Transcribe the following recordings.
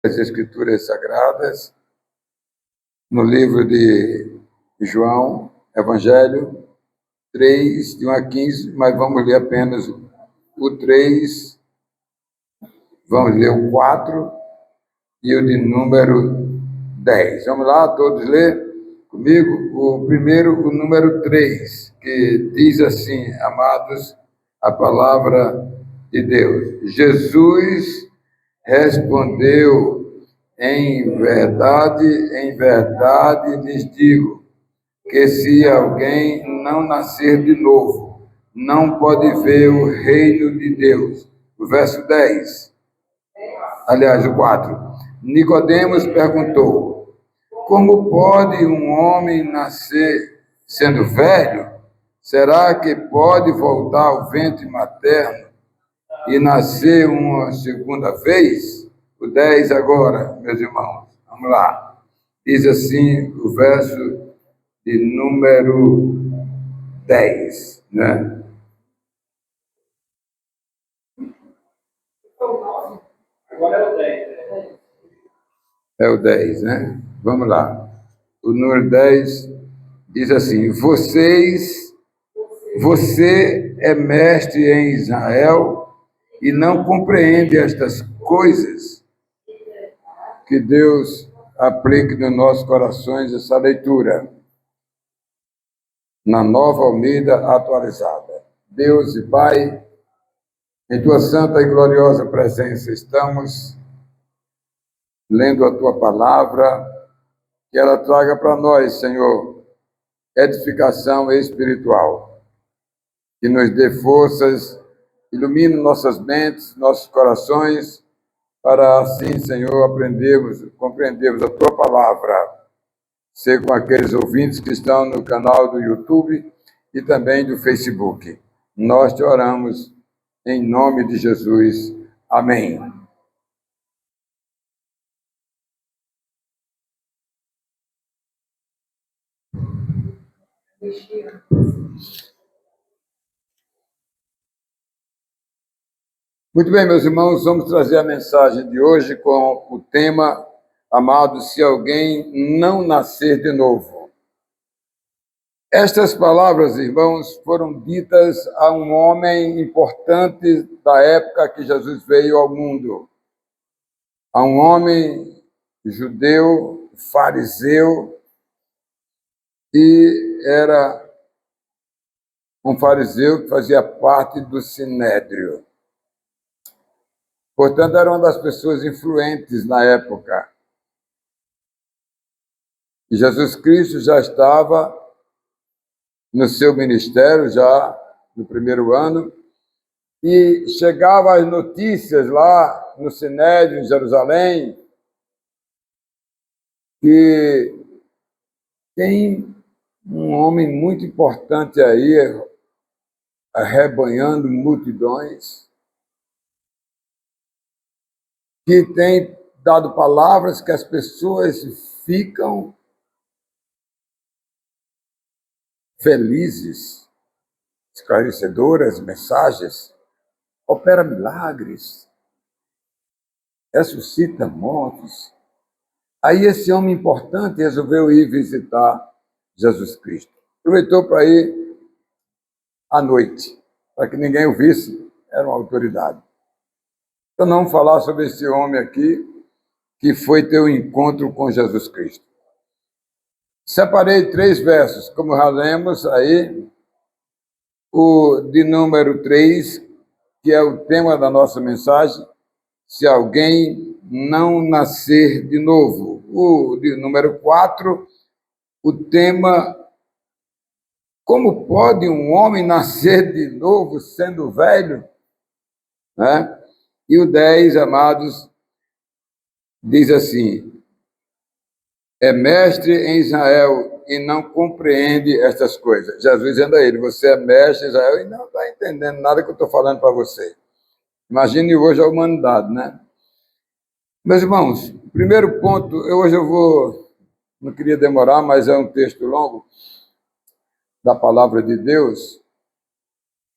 as Escrituras Sagradas, no livro de João, Evangelho 3, de 1 a 15, mas vamos ler apenas o 3, vamos ler o 4 e o de número 10. Vamos lá, todos ler comigo? O primeiro, o número 3, que diz assim, amados, a palavra de Deus. Jesus respondeu, em verdade lhes digo, que se alguém não nascer de novo, não pode ver o reino de Deus. O verso 10, aliás, o 4. Nicodemos perguntou, como pode um homem nascer sendo velho? Será que pode voltar ao ventre materno e nascer uma segunda vez? O 10 agora, meus irmãos. Vamos lá. Diz assim o verso de número 10, né? Agora é o 10. É o 10, né? Vamos lá. O número 10 diz assim, você é mestre em Israel e não compreende estas coisas? Que Deus aplique nos nossos corações essa leitura, na Nova Almeida atualizada. Deus e Pai, em Tua santa e gloriosa presença estamos lendo a Tua palavra, que ela traga para nós, Senhor, edificação espiritual, que nos dê forças, ilumine nossas mentes, nossos corações, para assim, Senhor, compreendermos a Tua palavra, ser com aqueles ouvintes que estão no canal do YouTube e também do Facebook. Nós te oramos em nome de Jesus. Amém. Muito bem, meus irmãos, vamos trazer a mensagem de hoje com o tema, amado, se alguém não nascer de novo. Estas palavras, irmãos, foram ditas a um homem importante da época que Jesus veio ao mundo. A um homem judeu, fariseu, e era um fariseu que fazia parte do Sinédrio. Portanto, era uma das pessoas influentes na época. E Jesus Cristo já estava no seu ministério, já no primeiro ano, e chegavam as notícias lá no Sinédrio, em Jerusalém, que tem um homem muito importante aí, arrebanhando multidões, que tem dado palavras que as pessoas ficam felizes, esclarecedoras, mensagens, opera milagres, ressuscita mortos. Aí esse homem importante resolveu ir visitar Jesus Cristo. Aproveitou para ir à noite, para que ninguém o visse, era uma autoridade. Então, vamos falar sobre esse homem aqui, que foi ter um encontro com Jesus Cristo. Separei 3 versos, como já lemos aí, o de número 3, que é o tema da nossa mensagem, se alguém não nascer de novo. O de número 4, o tema, como pode um homem nascer de novo sendo velho? Né? E o 10, amados, diz assim, é mestre em Israel e não compreende estas coisas. Jesus dizendo a ele, você é mestre em Israel e não está entendendo nada que eu estou falando para você. Imagine hoje a humanidade, né? Meus irmãos, primeiro ponto, hoje eu vou, não queria demorar, mas é um texto longo da palavra de Deus.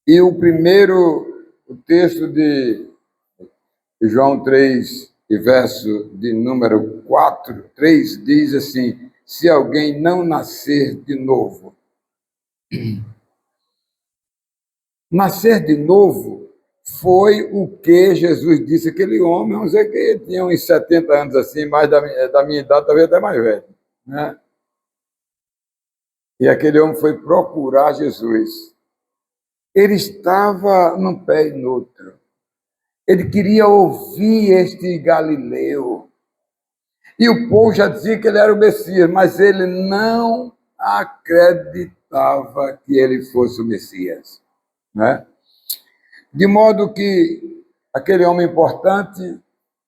E o texto de João 3, e verso de número 4, 3, diz assim: se alguém não nascer de novo. Nascer de novo foi o que Jesus disse àquele homem, vamos dizer que ele tinha uns 70 anos assim, mais da minha idade, talvez até mais velho, né? E aquele homem foi procurar Jesus. Ele estava num pé e no outro. Ele queria ouvir este Galileu. E o povo já dizia que ele era o Messias, mas ele não acreditava que ele fosse o Messias, né? De modo que aquele homem importante,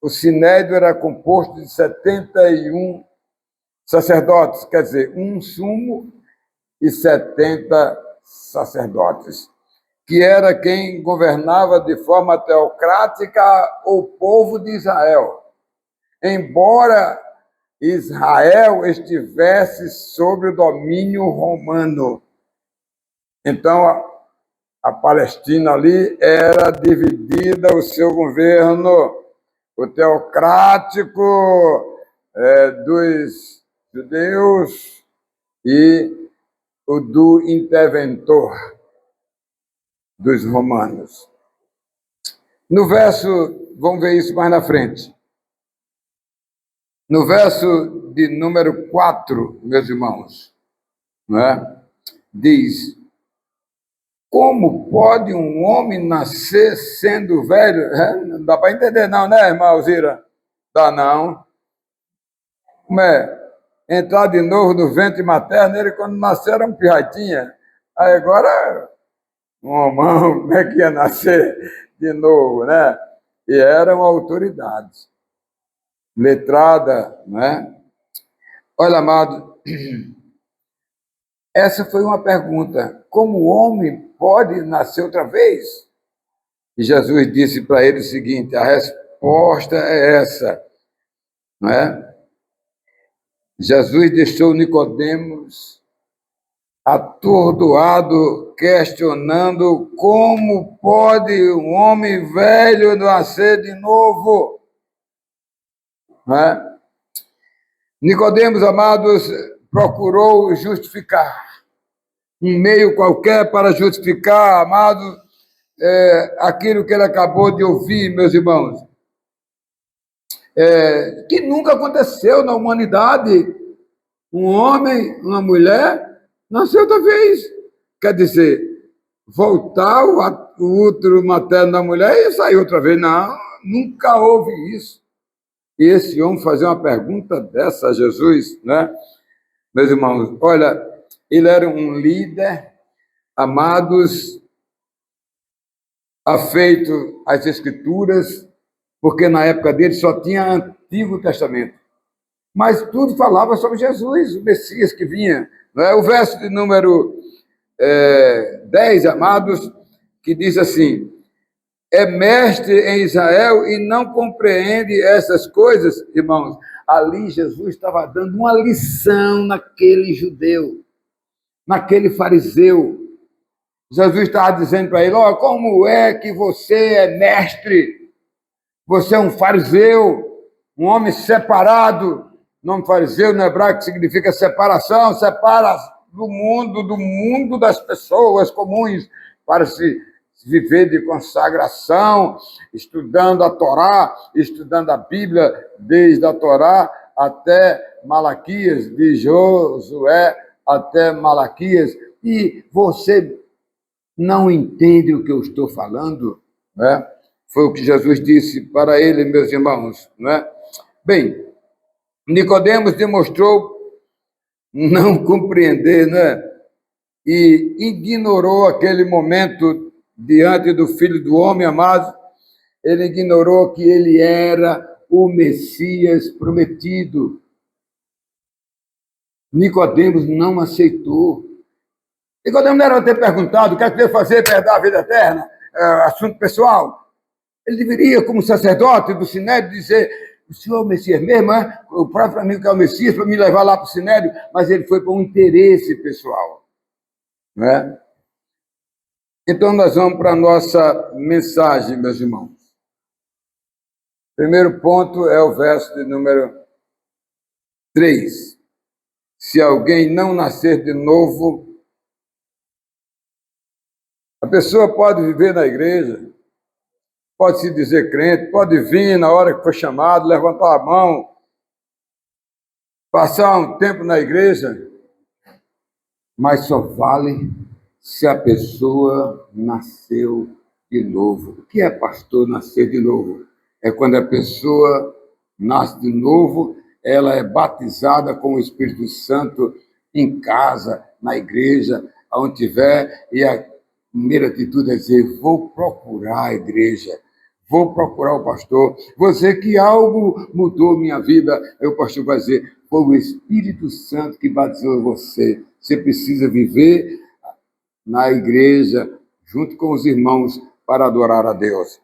o Sinédrio era composto de 71 sacerdotes, quer dizer, um sumo e 70 sacerdotes, que era quem governava de forma teocrática o povo de Israel. Embora Israel estivesse sob o domínio romano. Então, a Palestina ali era dividida, o seu governo, o teocrático dos judeus e o do interventor dos romanos. No verso, vamos ver isso mais na frente. No verso de número 4, meus irmãos, né, diz: como pode um homem nascer sendo velho? Não dá para entender não, né, irmã Alzira? Dá não. Como é? Entrar de novo no ventre materno, ele quando nasceu era um pirratinha. Aí agora, um homão, como é que ia nascer de novo, né? E era uma autoridade letrada, né? Olha, amado, essa foi uma pergunta. Como o homem pode nascer outra vez? E Jesus disse para ele o seguinte: a resposta é essa, não é? Jesus deixou Nicodemos atordoado, questionando como pode um homem velho nascer de novo, não é? Nicodemos, amados, procurou justificar um meio qualquer para justificar, amados, aquilo que ele acabou de ouvir, meus irmãos, que nunca aconteceu na humanidade. Um homem, uma mulher, nasceu outra vez. Quer dizer, voltar o útero materno da mulher e sair outra vez. Não, nunca houve isso. E esse homem fazer uma pergunta dessa a Jesus, né? Meus irmãos, olha, ele era um líder, amados, afeito às Escrituras, porque na época dele só tinha Antigo Testamento. Mas tudo falava sobre Jesus, o Messias que vinha. Não é? O verso de número 10, amados, que diz assim: é mestre em Israel e não compreende essas coisas, irmãos. Ali Jesus estava dando uma lição naquele judeu, naquele fariseu. Jesus estava dizendo para ele: ó, como é que você é mestre? Você é um fariseu, um homem separado. O nome fariseu no hebraico significa separação, separa do mundo das pessoas comuns, para se viver de consagração, estudando a Torá, estudando a Bíblia, desde a Torá até Malaquias, de Josué até Malaquias. E você não entende o que eu estou falando? Né? Foi o que Jesus disse para ele, meus irmãos. Né? Bem, Nicodemos demonstrou não compreender, né? E ignorou aquele momento diante do Filho do Homem amado. Ele ignorou que ele era o Messias prometido. Nicodemos não aceitou. Nicodemos não era ter perguntado: o que é que deve fazer para herdar a vida eterna? Assunto pessoal. Ele deveria, como sacerdote do Sinédrio, dizer: o senhor é o Messias mesmo, é? O próprio amigo que é o Messias, para me levar lá para o Sinédrio, mas ele foi para um interesse pessoal. Não é? Então, nós vamos para a nossa mensagem, meus irmãos. Primeiro ponto é o verso de número 3. Se alguém não nascer de novo, a pessoa pode viver na igreja, pode se dizer crente, pode vir na hora que for chamado, levantar a mão, passar um tempo na igreja, mas só vale se a pessoa nasceu de novo. O que é, pastor, nascer de novo? É quando a pessoa nasce de novo, ela é batizada com o Espírito Santo em casa, na igreja, onde tiver, e a primeira atitude é dizer: vou procurar a igreja, vou procurar o pastor, vou dizer que algo mudou minha vida. Aí o pastor vai dizer: foi o Espírito Santo que batizou você. Você precisa viver na igreja, junto com os irmãos, para adorar a Deus.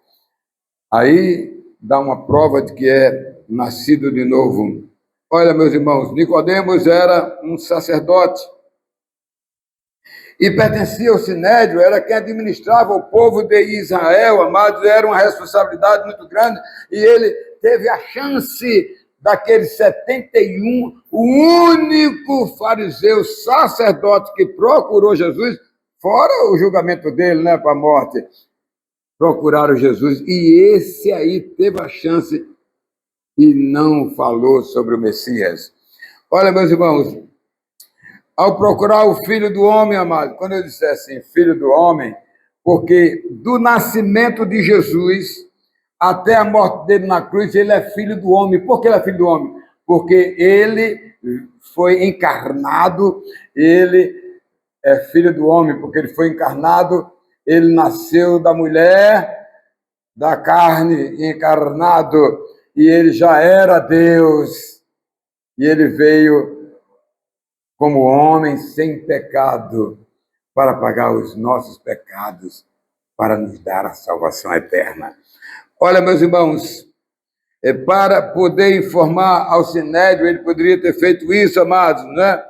Aí dá uma prova de que é nascido de novo. Olha, meus irmãos, Nicodemos era um sacerdote e pertencia ao Sinédrio, era quem administrava o povo de Israel, amados, era uma responsabilidade muito grande, e ele teve a chance daqueles 71, o único fariseu sacerdote que procurou Jesus, fora o julgamento dele, né, para a morte, procuraram Jesus, e esse aí teve a chance e não falou sobre o Messias. Olha, meus irmãos, ao procurar o Filho do Homem, amado, quando eu disser assim, Filho do Homem, porque do nascimento de Jesus até a morte dele na cruz, ele é Filho do Homem. Por que ele é Filho do Homem? Porque ele foi encarnado, ele é Filho do Homem, porque ele foi encarnado, ele nasceu da mulher, da carne, encarnado, e ele já era Deus, e ele veio como homem sem pecado, para pagar os nossos pecados, para nos dar a salvação eterna. Olha, meus irmãos, para poder informar ao Sinédrio, ele poderia ter feito isso, amados, né?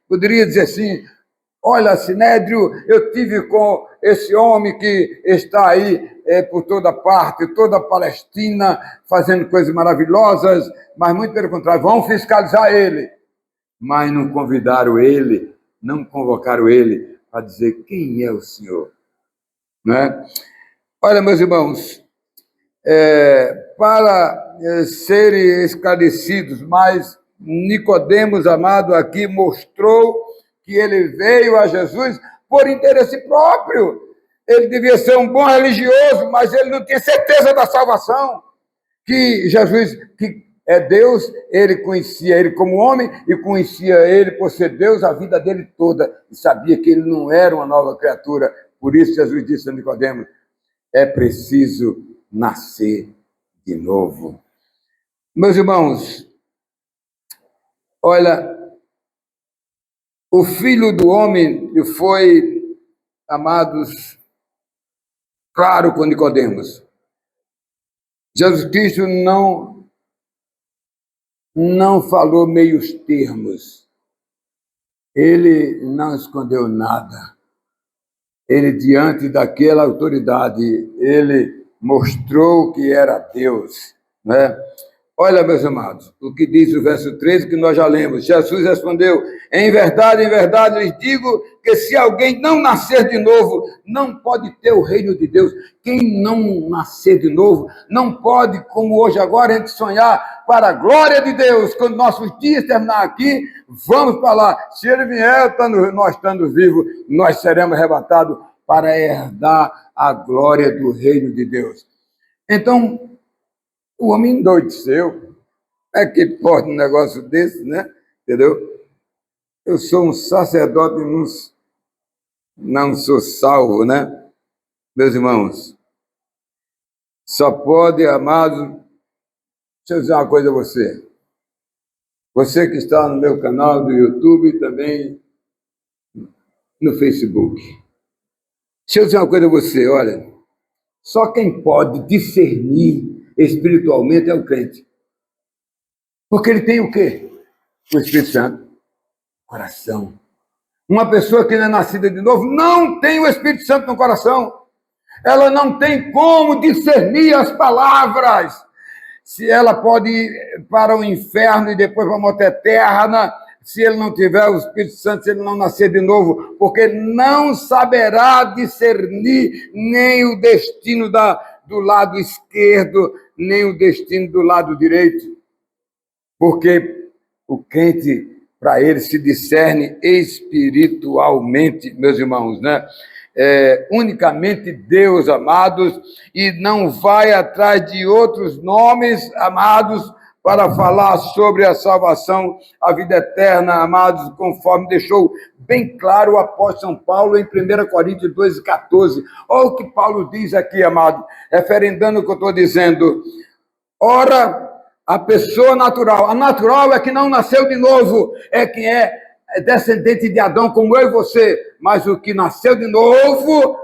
Poderia dizer assim: olha, Sinédrio, eu tive com esse homem que está aí por toda parte, toda a Palestina, fazendo coisas maravilhosas, mas muito pelo contrário, vão fiscalizar ele. Mas não convidaram ele, não convocaram ele para dizer quem é o Senhor, né? Olha, meus irmãos, para serem esclarecidos, mas Nicodemos, amado, aqui mostrou que ele veio a Jesus por interesse próprio. Ele devia ser um bom religioso, mas ele não tinha certeza da salvação, que Jesus, que é Deus, ele conhecia ele como homem e conhecia ele por ser Deus a vida dele toda, e sabia que ele não era uma nova criatura. Por isso Jesus disse a Nicodemos: é preciso nascer de novo. Meus irmãos, olha, o Filho do Homem foi, amados, claro com Nicodemos. Jesus Cristo não falou meios termos. Ele não escondeu nada. Ele, diante daquela autoridade, ele mostrou que era Deus, né? Olha, meus amados, o que diz o verso 13, que nós já lemos. Jesus respondeu: em verdade, lhes digo que se alguém não nascer de novo, não pode ter o reino de Deus. Quem não nascer de novo, não pode, como hoje agora, a gente sonhar para a glória de Deus. Quando nossos dias terminar aqui, vamos para lá. Se ele vier, nós estando vivos, nós seremos arrebatados para herdar a glória do reino de Deus. Então, o homem endoideceu. É que pode um negócio desse, né? Entendeu? Eu sou um sacerdote e não sou salvo, né? Meus irmãos, só pode, amados, deixa eu dizer uma coisa a você. Você que está no meu canal do YouTube e também no Facebook. Deixa eu dizer uma coisa a você, olha. Só quem pode discernir espiritualmente é o crente. Porque ele tem o quê? O Espírito Santo. Coração. Uma pessoa que não é nascida de novo não tem o Espírito Santo no coração. Ela não tem como discernir as palavras. se ela pode ir para o inferno e depois para a morte eterna, se ele não tiver o Espírito Santo, se ele não nascer de novo, porque não saberá discernir nem o destino do lado esquerdo, nem o destino do lado direito. Porque o crente, para ele, se discerne espiritualmente, meus irmãos, né? Unicamente Deus, amados, e não vai atrás de outros nomes, amados, para falar sobre a salvação, a vida eterna, amados, conforme deixou bem claro o apóstolo São Paulo em 1 Coríntios 2,14. Olha o que Paulo diz aqui, amado, referendando o que eu estou dizendo. Ora, a pessoa natural, a natural é que não nasceu de novo, é quem é descendente de Adão, como eu e você, mas o que nasceu de novo,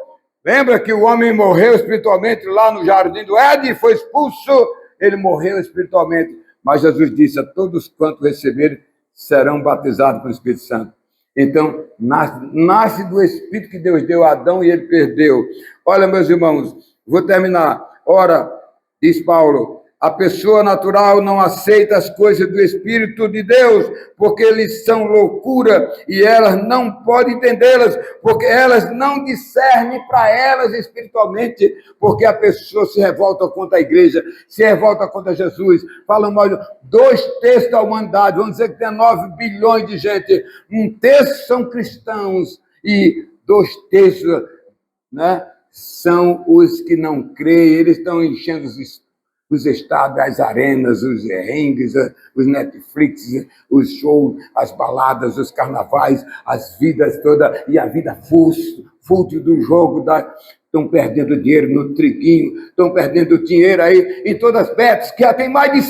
lembra que o homem morreu espiritualmente lá no jardim do Éden, foi expulso, ele morreu espiritualmente, mas Jesus disse, a todos quantos receberem, serão batizados pelo Espírito Santo. Então, nasce do Espírito que Deus deu a Adão e ele perdeu. Olha, meus irmãos, vou terminar. Ora, diz Paulo, a pessoa natural não aceita as coisas do Espírito de Deus, porque eles são loucura, e elas não podem entendê-las, porque elas não discernem para elas espiritualmente, porque a pessoa se revolta contra a igreja, se revolta contra Jesus, fala mal, 2/3 da humanidade, vamos dizer que tem 9 bilhões de gente, 1/3 são cristãos, e 2/3, né, são os que não creem, eles estão enchendo os estados, as arenas, os ringues, os Netflix, os shows, as baladas, os carnavais, as vidas todas, e a vida fútil do jogo, estão perdendo dinheiro no triguinho, estão perdendo dinheiro aí em todas as bets, que já tem mais de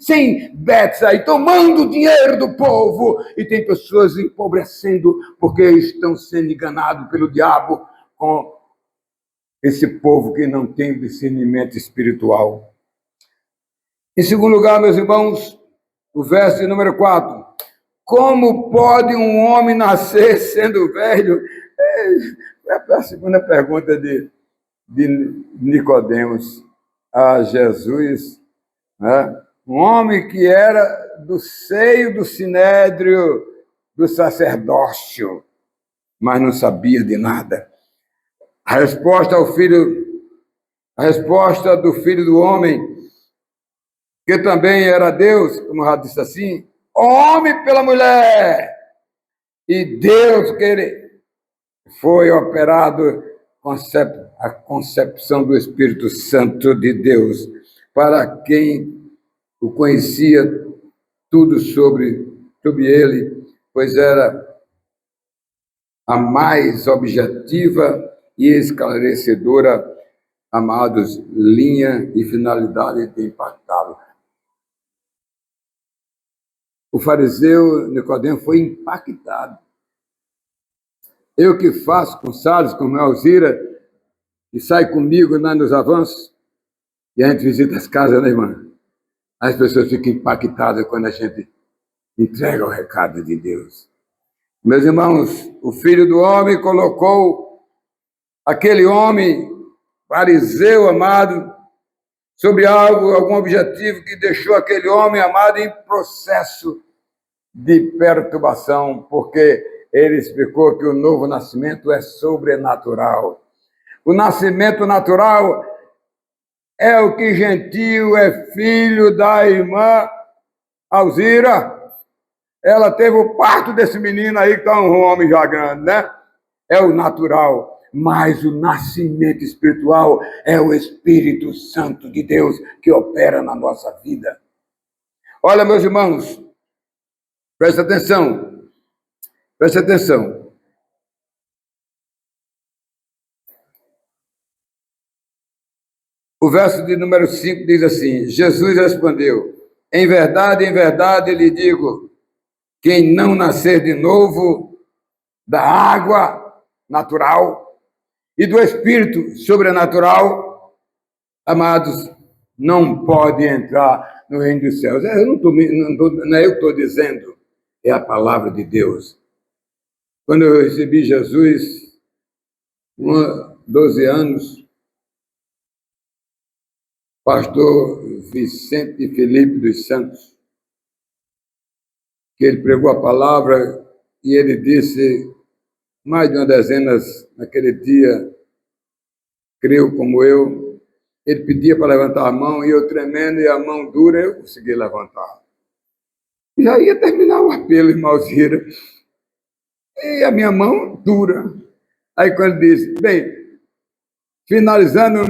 100 bets aí, tomando o dinheiro do povo, e tem pessoas empobrecendo, porque estão sendo enganados pelo diabo com esse povo que não tem discernimento espiritual. Em segundo lugar, meus irmãos, o verso número 4. Como pode um homem nascer sendo velho? É a segunda pergunta de Nicodemos a Jesus. Né? Um homem que era do seio do sinédrio do sacerdócio, mas não sabia de nada. A resposta do Filho do Homem, que também era Deus, como já disse assim, homem pela mulher, e Deus que ele foi operado a concepção do Espírito Santo de Deus, para quem o conhecia tudo sobre ele, pois era a mais objetiva e esclarecedora, amados, linha e finalidade de impactá-lo. O fariseu Nicodemo foi impactado. Eu que faço com Salles, com Alzira, e sai comigo lá nos avanços, e a gente visita as casas, né, irmã? As pessoas ficam impactadas quando a gente entrega o recado de Deus. Meus irmãos, o Filho do Homem colocou aquele homem, fariseu amado, sobre algum objetivo que deixou aquele homem amado em processo de perturbação, porque ele explicou que o novo nascimento é sobrenatural. O nascimento natural é o que gentil é filho da irmã Alzira. Ela teve o parto desse menino aí, que está um homem já grande, né? É o natural. Mas o nascimento espiritual é o Espírito Santo de Deus que opera na nossa vida. Olha, meus irmãos, presta atenção. Presta atenção. O verso de número 5 diz assim, Jesus respondeu, em verdade lhe digo, quem não nascer de novo da água natural e do Espírito sobrenatural, amados, não pode entrar no reino dos céus. Não é eu que estou dizendo, é a palavra de Deus. Quando eu recebi Jesus, 12 anos, pastor Vicente Felipe dos Santos, que ele pregou a palavra e ele disse, mais de uma dezena naquele dia, creu como eu, ele pedia para levantar a mão e eu tremendo e a mão dura, eu consegui levantar. E já ia terminar o apelo, irmãos Gira, e a minha mão dura. Aí quando ele disse, bem, finalizando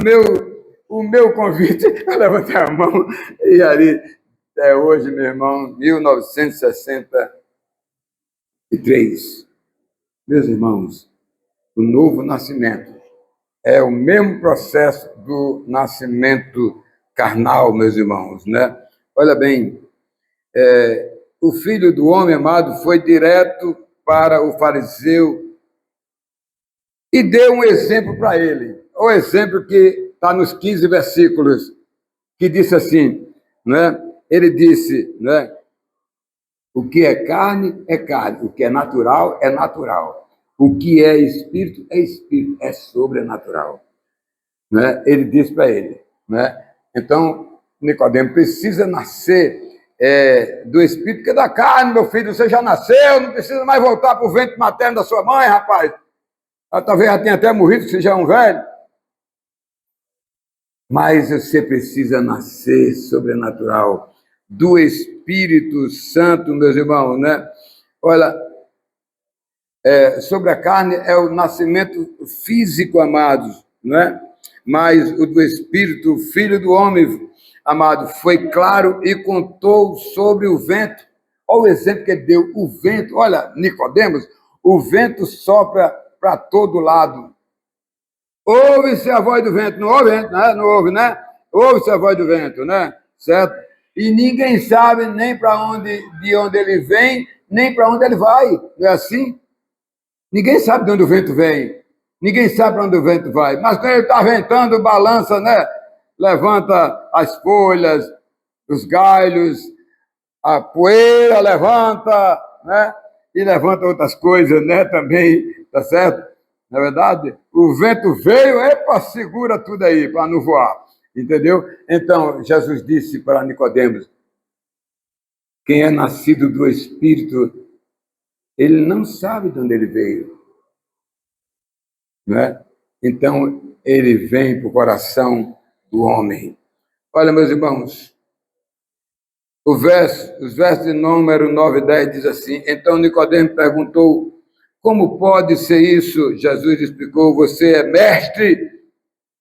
o meu convite, eu levantei a mão e ali, até hoje, meu irmão, 1963. Meus irmãos, o novo nascimento é o mesmo processo do nascimento carnal, meus irmãos, né? Olha bem, o Filho do Homem amado foi direto para o fariseu e deu um exemplo para ele. O exemplo que está nos 15 versículos, que disse assim, né? Ele disse, né? O que é carne, o que é natural, o que é espírito, é sobrenatural. Né? Ele disse para ele. Né? Então, Nicodemo precisa nascer do espírito, que é da carne, meu filho, você já nasceu, não precisa mais voltar para o ventre materno da sua mãe, rapaz. Talvez já tenha até morrido, você já é um velho. Mas você precisa nascer sobrenatural, do Espírito Santo, meus irmãos, né? Olha, sobre a carne é o nascimento físico, amados, né? Mas o do Espírito, o Filho do Homem, amado, foi claro e contou sobre o vento. Olha o exemplo que ele deu, o vento. Olha, Nicodemos, o vento sopra para todo lado. Ouve-se a voz do vento, não ouve, né? Não ouve, né? Ouve-se a voz do vento, né? Certo? E ninguém sabe nem de onde ele vem, nem para onde ele vai. Não é assim? Ninguém sabe de onde o vento vem. Ninguém sabe para onde o vento vai. Mas quando ele está ventando, balança, né? Levanta as folhas, os galhos, a poeira levanta, né? E levanta outras coisas, né? Também, tá certo? Na verdade, o vento veio, epa, segura tudo aí para não voar. Entendeu? Então, Jesus disse para Nicodemos, quem é nascido do Espírito, ele não sabe de onde ele veio. Né? Então, ele vem para o coração do homem. Olha, meus irmãos, os versos de número 9 e 10 diz assim, então Nicodemo perguntou, como pode ser isso? Jesus explicou, você é mestre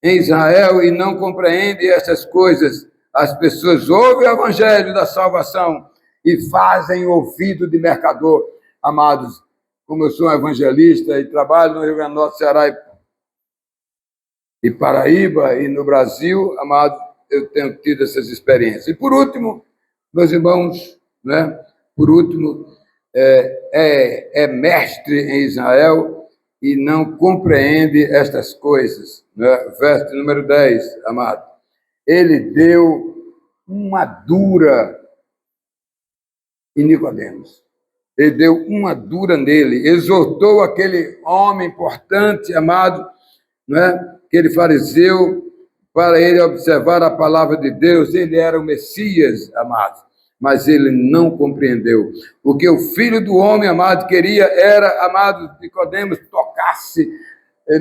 em Israel e não compreende essas coisas. As pessoas ouvem o evangelho da salvação e fazem ouvido de mercador. Amados, como eu sou um evangelista e trabalho no Rio Grande do Norte, Ceará e Paraíba e no Brasil, amados, eu tenho tido essas experiências. E por último, meus irmãos, né? Por último, é mestre em Israel e não compreende estas coisas. Né? Verso número 10, amado. Ele deu uma dura em Nicodemos. Ele deu uma dura nele, exortou aquele homem importante, amado, né? Aquele fariseu, para ele observar a palavra de Deus. Ele era o Messias, amado, mas ele não compreendeu. O que o Filho do Homem, amado, queria era, amado, Nicodemos tocasse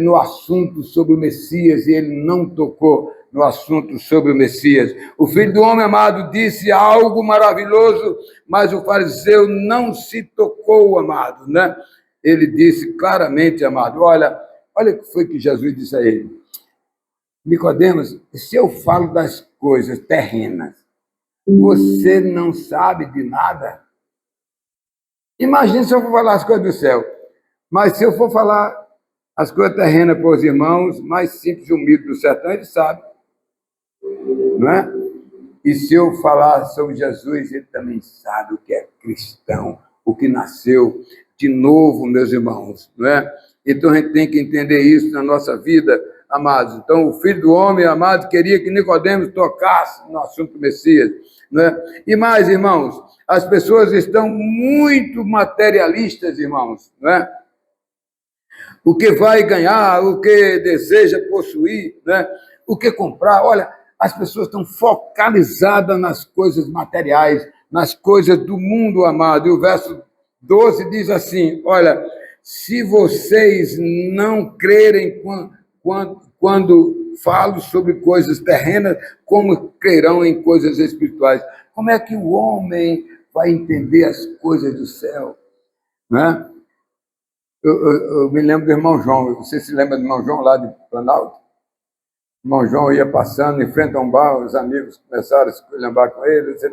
no assunto sobre o Messias, e ele não tocou no assunto sobre o Messias. O Filho do Homem, amado, disse algo maravilhoso, mas o fariseu não se tocou, amado, né? Ele disse claramente, amado, olha o que foi que Jesus disse a ele. Nicodemos, se eu falo das coisas terrenas, você não sabe de nada? Imagine se eu for falar as coisas do céu. Mas se eu for falar as coisas terrenas para os irmãos, mais simples e humildes do sertão, eles sabem. Não é? E se eu falar sobre Jesus, ele também sabe o que é cristão, o que nasceu de novo, meus irmãos. Não é? Então a gente tem que entender isso na nossa vida, amados. Então o Filho do Homem, amado, queria que Nicodemos tocasse no assunto do Messias. Né? E mais, irmãos, as pessoas estão muito materialistas, irmãos, né? O que vai ganhar, o que deseja possuir, né? O que comprar. Olha, as pessoas estão focalizadas nas coisas materiais, nas coisas do mundo, amado. E o verso 12 diz assim: olha, se vocês não crerem quando falo sobre coisas terrenas, como crerão em coisas espirituais? Como é que o homem vai entender as coisas do céu? Né? Eu me lembro do irmão João. Você se lembra do irmão João lá de Planalto? O irmão João ia passando em frente a um bar, os amigos começaram a se lembrar com ele. Você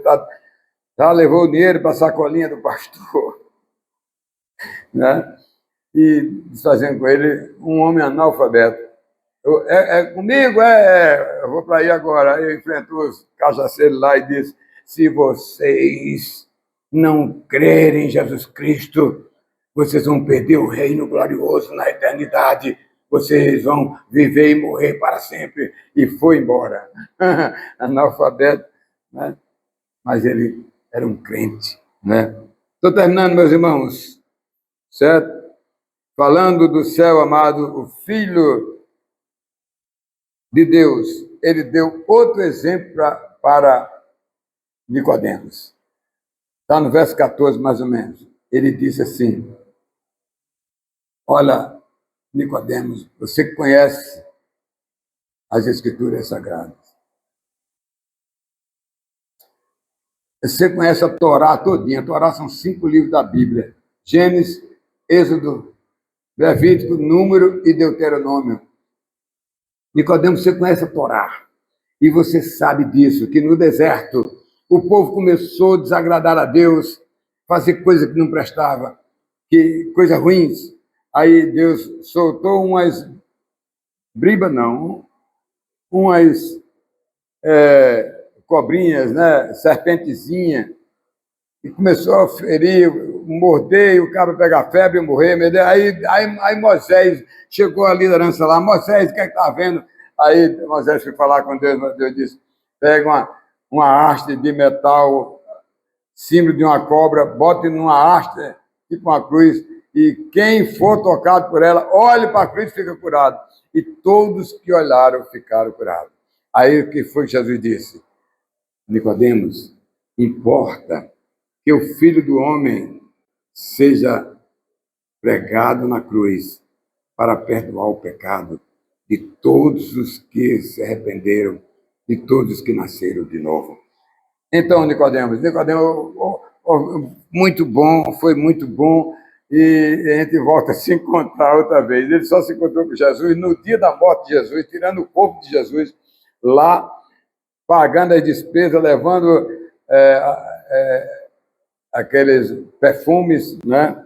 já levou o dinheiro para a sacolinha do pastor, né? E desfazendo com ele um homem analfabeto. Comigo? Eu vou para aí agora. Aí eu enfrento os cajaceiros lá e disse: se vocês não crerem em Jesus Cristo, vocês vão perder o reino glorioso na eternidade. Vocês vão viver e morrer para sempre. E foi embora. Analfabeto, né? Mas ele era um crente, né? Estou terminando, meus irmãos, certo? Falando do céu, amado, o Filho de Deus, ele deu outro exemplo para Nicodemos. Está no verso 14, mais ou menos. Ele disse assim: olha, Nicodemos, você que conhece as Escrituras Sagradas, você conhece a Torá todinha. A Torá são 5 livros da Bíblia: Gênesis, Êxodo, Levítico, Número e Deuteronômio. Nicodemos, você conhece a Torá. E você sabe disso, que no deserto o povo começou a desagradar a Deus, fazer coisa que não prestava, coisas ruins. Aí Deus soltou umas bribas, não, umas cobrinhas, né, serpentezinha, e começou a ferir, morder, e o cara pegar febre e morrer. Aí Moisés chegou a liderança lá: Moisés, o que é que está vendo? Aí Moisés foi falar com Deus, Deus disse: pega uma haste de metal, símbolo de uma cobra, bote numa haste, tipo uma cruz, e quem for tocado por ela, olhe para a cruz e fica curado. E todos que olharam ficaram curados. Aí o que foi que Jesus disse? Nicodemos, importa que o Filho do Homem seja pregado na cruz para perdoar o pecado de todos os que se arrependeram, de todos os que nasceram de novo. Então, Nicodemos, muito bom, foi muito bom, e a gente volta a se encontrar outra vez. Ele só se encontrou com Jesus no dia da morte de Jesus, tirando o corpo de Jesus lá, pagando as despesas, levando aqueles perfumes, né?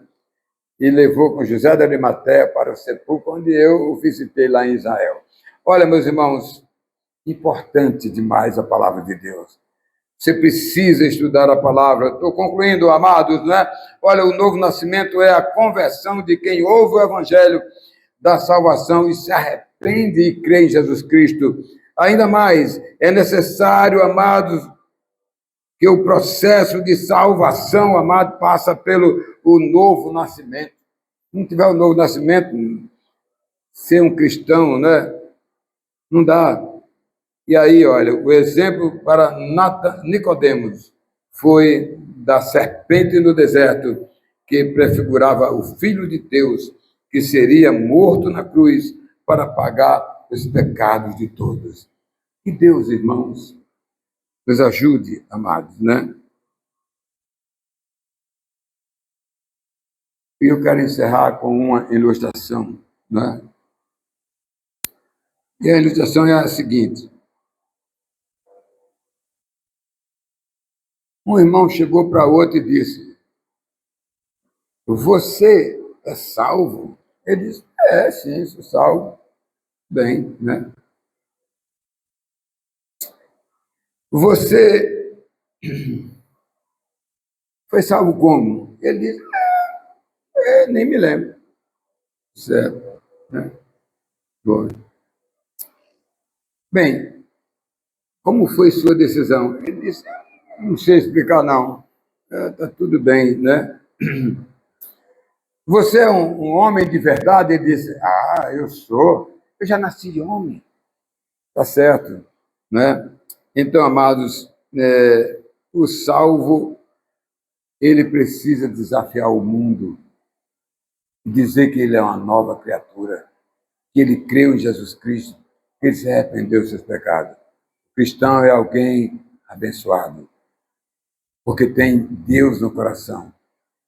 E levou com José de Arimateia para o sepulcro, onde eu o visitei lá em Israel. Olha, meus irmãos, importante demais a palavra de Deus. Você precisa estudar a palavra. Estou concluindo, amados, né? Olha, o novo nascimento é a conversão de quem ouve o evangelho da salvação e se arrepende e crê em Jesus Cristo. Ainda mais, é necessário, amados, que o processo de salvação, amado, passa pelo o novo nascimento. Se não tiver o novo nascimento, ser um cristão, né? Não dá. E aí, olha, o exemplo para Nicodemos foi da serpente no deserto, que prefigurava o Filho de Deus, que seria morto na cruz para pagar os pecados de todos. Que Deus, irmãos, nos ajude, amados, né? E eu quero encerrar com uma ilustração, né? E a ilustração é a seguinte: um irmão chegou para outro e disse: você é salvo? Ele disse: sim, sou salvo. Bem, né? Você foi salvo como? Ele disse: nem me lembro. Certo, né? Bom. Bem, como foi sua decisão? Ele disse: não sei explicar, não. Está tudo bem, né? Você é um homem de verdade? Ele disse: eu sou. Eu já nasci de homem. Tá certo. né? Então, amados, o salvo, ele precisa desafiar o mundo, dizer que ele é uma nova criatura, que ele creu em Jesus Cristo, que ele se arrependeu dos seus pecados. O cristão é alguém abençoado, porque tem Deus no coração.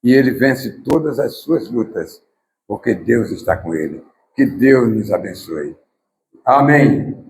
E ele vence todas as suas lutas, porque Deus está com ele. Que Deus nos abençoe. Amém.